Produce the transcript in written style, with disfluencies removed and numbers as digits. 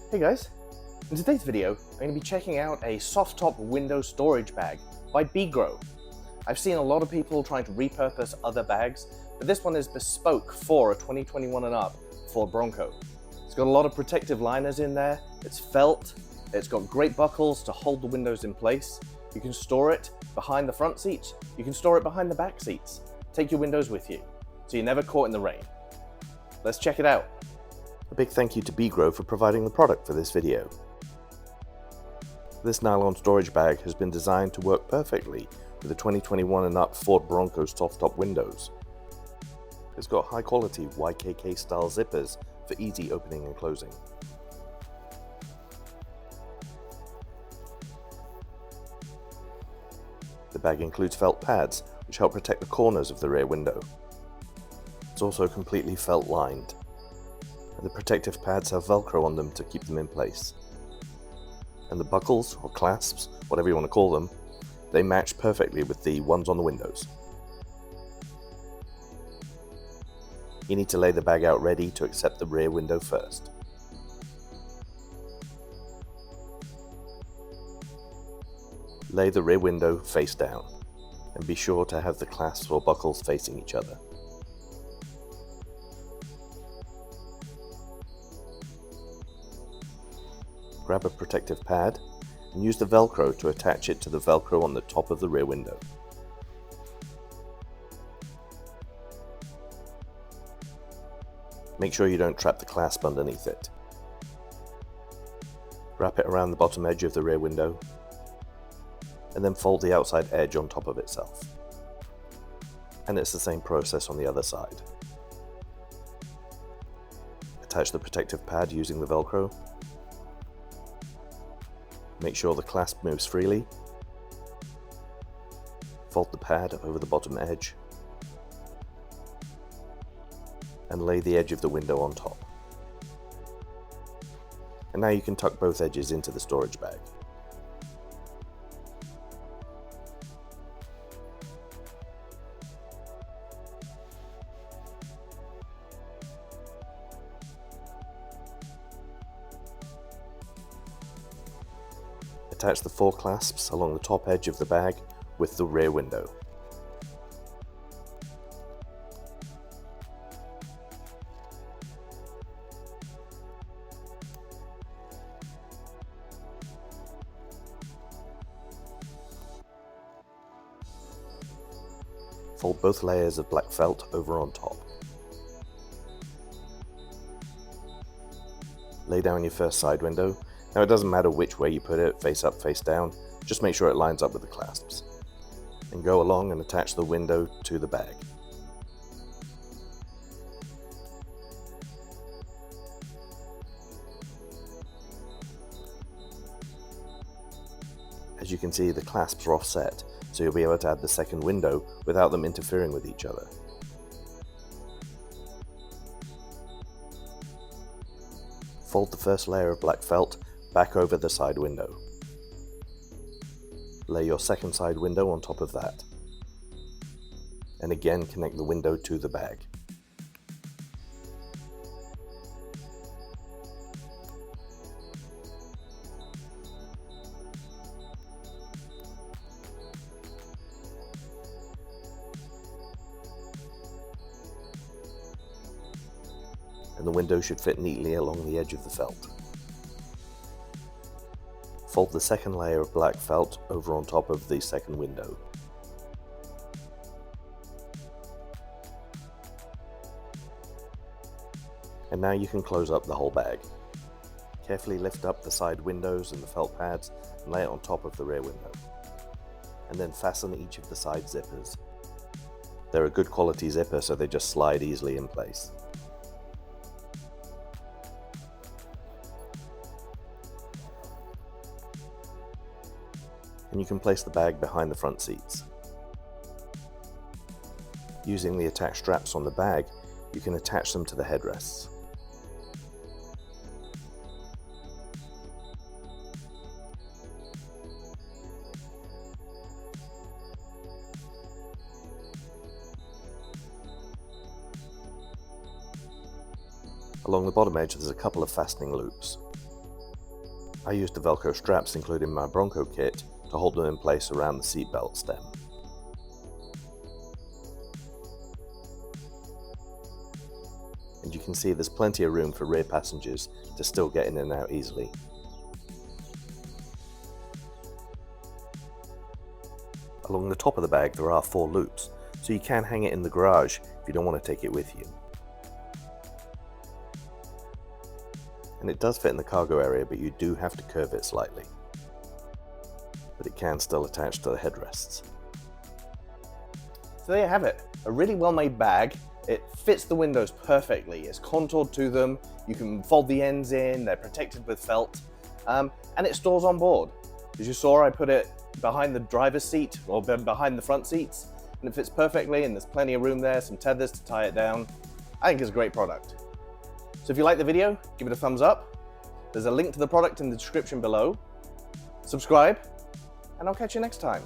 Hey guys, in today's video I'm going to be checking out a soft top window storage bag by Beegrow. I've seen a lot of people trying to repurpose other bags, but this one is bespoke for a 2021 and up Ford Bronco. It's got a lot of protective liners in there, it's felt, it's got great buckles to hold the windows in place. You can store it behind the front seats, you can store it behind the back seats. Take your windows with you, so you're never caught in the rain. Let's check it out. A big thank you to Beegrow for providing the product for this video. This nylon storage bag has been designed to work perfectly with the 2021 and up Ford Bronco soft top windows. It's got high quality YKK style zippers for easy opening and closing. The bag includes felt pads which help protect the corners of the rear window. It's also completely felt lined, and the protective pads have Velcro on them to keep them in place. And the buckles, or clasps, whatever you want to call them, they match perfectly with the ones on the windows. You need to lay the bag out ready to accept the rear window first. Lay the rear window face down, and be sure to have the clasps or buckles facing each other. Grab a protective pad and use the Velcro to attach it to the Velcro on the top of the rear window. Make sure you don't trap the clasp underneath it. Wrap it around the bottom edge of the rear window and then fold the outside edge on top of itself. And it's the same process on the other side. Attach the protective pad using the Velcro. Make sure the clasp moves freely. Fold the pad over the bottom edge and lay the edge of the window on top. And now you can tuck both edges into the storage bag. Attach the 4 clasps along the top edge of the bag with the rear window. Fold both layers of black felt over on top. Lay down your first side window. Now it doesn't matter which way you put it, face up, face down, just make sure it lines up with the clasps. And go along and attach the window to the bag. As you can see, the clasps are offset, so you'll be able to add the second window without them interfering with each other. Fold the first layer of black felt back over the side window. Lay your second side window on top of that. And again connect the window to the bag. And the window should fit neatly along the edge of the felt. Fold the second layer of black felt over on top of the second window. And now you can close up the whole bag. Carefully lift up the side windows and the felt pads and lay it on top of the rear window. And then fasten each of the side zippers. They're a good quality zipper, so they just slide easily in place. And you can place the bag behind the front seats. Using the attached straps on the bag, you can attach them to the headrests. Along the bottom edge there's a couple of fastening loops. I used the Velcro straps included in my Bronco kit to hold them in place around the seatbelt stem. And you can see there's plenty of room for rear passengers to still get in and out easily. Along the top of the bag there are 4 loops, so you can hang it in the garage if you don't want to take it with you. And it does fit in the cargo area, but you do have to curve it slightly. But it can still attach to the headrests. So there you have it, a really well made bag. It fits the windows perfectly, it's contoured to them, you can fold the ends in, they're protected with felt, and it stores on board. As you saw, I put it behind the driver's seat, or behind the front seats, and it fits perfectly, and there's plenty of room there, some tethers to tie it down. I think it's a great product. So if you like the video, give it a thumbs up. There's a link to the product in the description below. Subscribe, and I'll catch you next time.